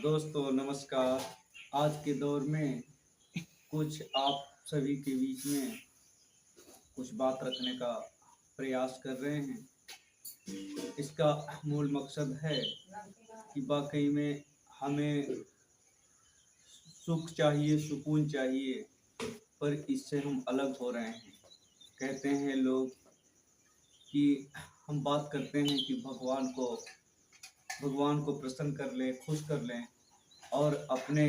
दोस्तों नमस्कार। आज के दौर में कुछ आप सभी के बीच में कुछ बात रखने का प्रयास कर रहे हैं। इसका मूल मकसद है कि वाकई में हमें सुख चाहिए, सुकून चाहिए, पर इससे हम अलग हो रहे हैं। कहते हैं लोग कि हम बात करते हैं कि भगवान को प्रसन्न कर लें, खुश कर लें और अपने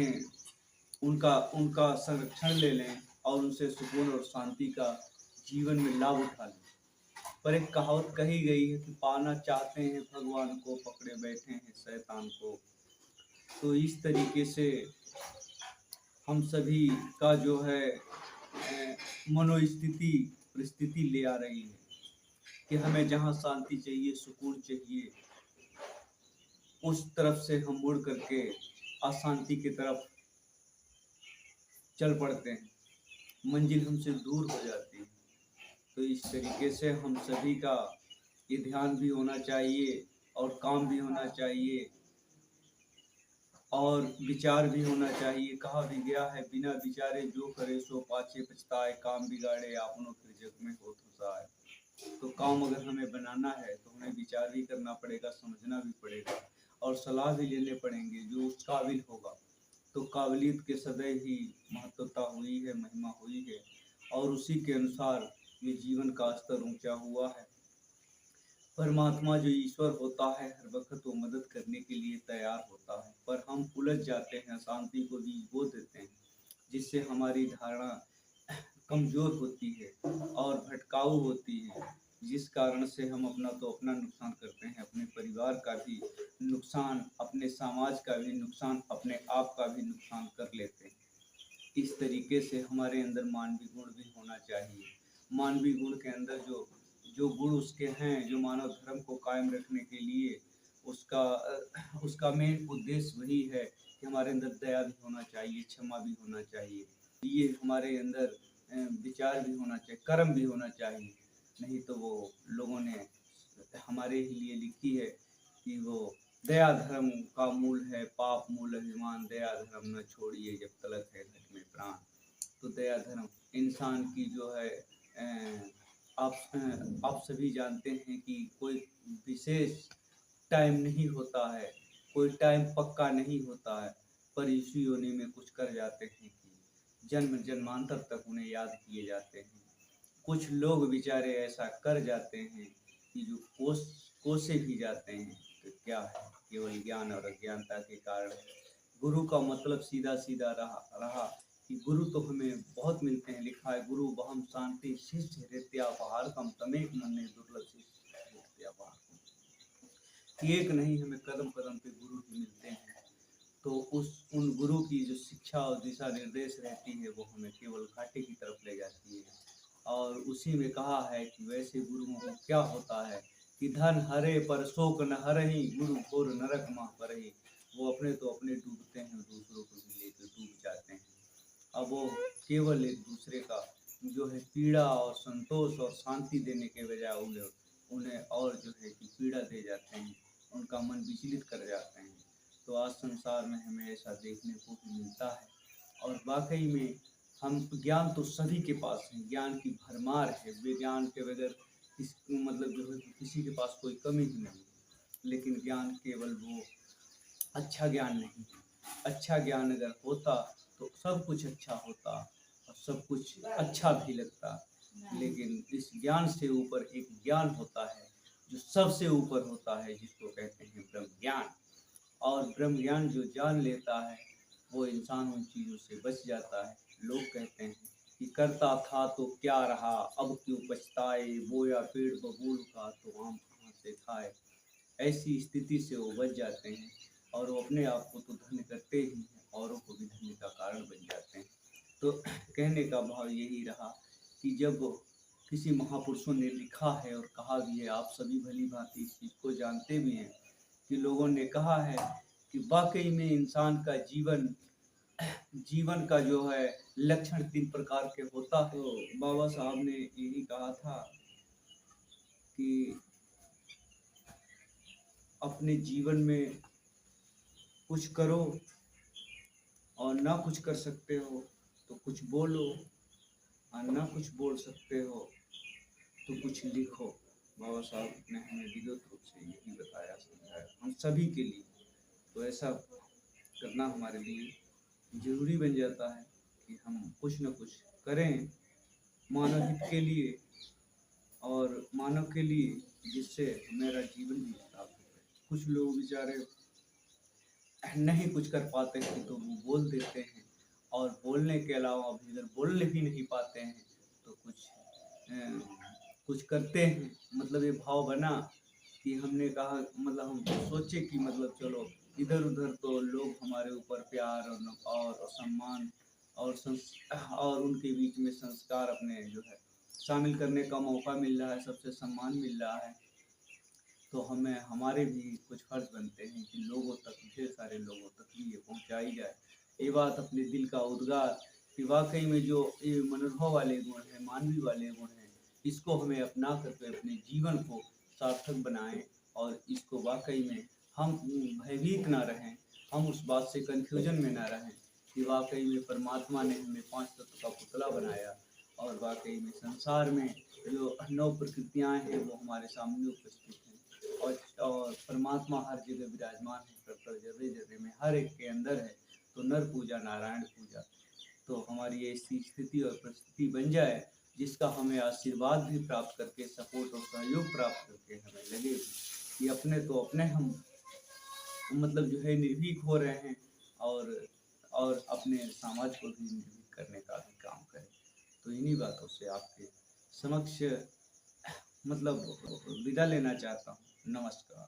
उनका उनका संरक्षण ले लें और उनसे सुकून और शांति का जीवन में लाभ उठा लें। पर एक कहावत कही गई है कि पाना चाहते हैं भगवान को, पकड़े बैठे हैं शैतान को। तो इस तरीके से हम सभी का जो है मनोस्थिति परिस्थिति ले आ रही है कि हमें जहाँ शांति चाहिए, सुकून चाहिए, उस तरफ से हम मुड़ करके अशांति की तरफ चल पड़ते हैं। मंजिल हमसे दूर हो जाती है। तो इस तरीके से हम सभी का ये ध्यान भी होना चाहिए और काम भी होना चाहिए और विचार भी होना चाहिए। कहा भी गया है, बिना विचारे जो करे सो पाछे पछताए, काम बिगाड़े आपनों फिर जग में होत जाए। तो काम अगर हमें बनाना है तो हमें विचार भी करना पड़ेगा, समझना भी पड़ेगा और सलाह भी लेने पड़ेंगे जो उस काबिल होगा। तो काबिलियत के सदैव ही महत्वता हुई है, महिमा हुई है और उसी के अनुसार ये जीवन का स्तर ऊंचा हुआ है। परमात्मा जो ईश्वर होता है हर वक्त वो मदद करने के लिए तैयार होता है, पर हम उलझ जाते हैं, शांति को बीज बो देते हैं, जिससे हमारी धारणा कमजोर होती है और भटकाऊ होती है, जिस कारण से हम अपना नुकसान करते हैं, अपने परिवार का भी नुकसान, अपने समाज का भी नुकसान, अपने आप का भी नुकसान कर लेते हैं। इस तरीके से हमारे अंदर मानवीय गुण भी होना चाहिए। मानवीय गुण के अंदर जो जो गुण उसके हैं, जो मानव धर्म को कायम रखने के लिए उसका मेन उद्देश्य वही है कि हमारे अंदर दया भी होना चाहिए, क्षमा भी होना चाहिए, ये हमारे अंदर विचार भी होना चाहिए, कर्म भी होना चाहिए। नहीं तो वो लोगों ने हमारे ही लिए लिखी है कि वो दया धर्म का मूल है, पाप मूल अभिमान, दया धर्म न छोड़िए जब तलक है घट में प्राण। तो दया धर्म इंसान की जो है आप सभी जानते हैं कि कोई विशेष टाइम नहीं होता है, कोई टाइम पक्का नहीं होता है, पर इसी योनि में कुछ कर जाते हैं कि जन्म जन्मांतर तक उन्हें याद किए जाते हैं। कुछ लोग बेचारे ऐसा कर जाते हैं कि जो कोसे भी जाते हैं। तो क्या है, केवल ज्ञान और अज्ञानता के कारण। गुरु का मतलब सीधा सीधा रहा कि गुरु तो हमें बहुत मिलते हैं। लिखा है, गुरु वहम शांति शिष्य हृत्यापहार कम तमेक मन दुर्लभ शिष्य हृत्यापहार। एक नहीं, हमें कदम कदम पे गुरु ही मिलते हैं। तो उन गुरु की जो शिक्षा और दिशा निर्देश रहती है वो हमें केवल घाटे की तरफ ले जाती है। और उसी में कहा है कि वैसे गुरुओं को क्या होता है कि धन हरे पर शोक न हरहि, गुरु घोर नरक माह परहि। वो अपने तो अपने डूबते हैं, दूसरों को भी लेकर डूब जाते हैं। अब वो केवल एक दूसरे का जो है पीड़ा और संतोष और शांति देने के बजाय उन्हें और जो है कि पीड़ा दे जाते हैं, उनका मन विचलित कर जाते हैं। तो आज संसार में हमें ऐसा देखने को भी मिलता है। और वाकई में हम ज्ञान तो सभी के पास है, ज्ञान की भरमार है, विज्ञान के बगैर मतलब जो है किसी के पास कोई कमी ही नहीं है। लेकिन ज्ञान केवल वो अच्छा ज्ञान नहीं है। अच्छा ज्ञान अगर होता तो सब कुछ अच्छा होता और सब कुछ अच्छा भी लगता। लेकिन इस ज्ञान से ऊपर एक ज्ञान होता है जो सबसे ऊपर होता है, जिसको कहते हैं ब्रह्म ज्ञान। और ब्रह्म ज्ञान जो जान लेता है वो इंसान उन चीज़ों से बच जाता है। लोग कहते हैं कि करता था तो क्या रहा, अब क्यों पछताए, बोया पेड़ बबूल का तो आम कहाँ से खाए। ऐसी स्थिति से वो बच जाते हैं और वो अपने आप को तो धन्य करते ही हैं, औरों को भी धन्य का कारण बन जाते हैं। तो कहने का भाव यही रहा कि जब किसी महापुरुषों ने लिखा है और कहा भी है, आप सभी भली भांति इस चीज़ को जानते भी हैं कि लोगों ने कहा है कि वाकई में इंसान का जीवन का जो है लक्षण 3 प्रकार के होता है। तो बाबा साहब ने यही कहा था कि अपने जीवन में कुछ करो, और ना कुछ कर सकते हो तो कुछ बोलो, और ना कुछ बोल सकते हो तो कुछ लिखो। बाबा साहब ने हमें विद्युत रूप से यही बताया, समझाया हम सभी के लिए। तो ऐसा करना हमारे लिए जरूरी बन जाता है कि हम कुछ न कुछ करें मानव हित के लिए, और मानव के लिए, जिससे मेरा जीवन भी सार्थक है। कुछ लोग बेचारे नहीं कुछ कर पाते हैं तो वो बोल देते हैं, और बोलने के अलावा भी अगर बोल भी नहीं पाते हैं तो कुछ करते हैं। मतलब ये भाव बना कि हमने कहा, मतलब हम सोचे कि मतलब चलो इधर उधर तो लोग हमारे ऊपर प्यार और सम्मान और उनके बीच में संस्कार अपने जो है शामिल करने का मौका मिल रहा है, सबसे सम्मान मिल रहा है। तो हमें हमारे भी कुछ फर्ज बनते हैं कि लोगों तक, ढेर सारे लोगों तक भी ये पहुंचाई जाए ये बात, अपने दिल का उद्गार कि वाकई में जो ये मनोभाव वाले गुण हैं, मानवीय वाले गुण हैं, इसको हमें अपना करके अपने जीवन को सार्थक बनाएं, और इसको वाकई में हम भयभीत ना रहें, हम उस बात से कन्फ्यूजन में ना रहें कि वाकई में परमात्मा ने हमें 5 तत्व का पुतला बनाया, और वाकई में संसार में जो 9 प्रकृतियाँ हैं वो हमारे सामने उपस्थित हैं, और परमात्मा हर जगह विराजमान है, पर जगह जगह में हर एक के अंदर है। तो नर पूजा नारायण पूजा, तो हमारी ऐसी स्थिति और परिस्थिति बन जाए जिसका हमें आशीर्वाद भी प्राप्त करके, सपोर्ट और सहयोग प्राप्त करके हमें लगे कि अपने तो अपने हम मतलब जो है निर्भीक हो रहे हैं, और अपने समाज को भी निर्भीक करने का भी काम करें। तो इन्हीं बातों से आपके समक्ष मतलब विदा लेना चाहता हूँ। नमस्कार।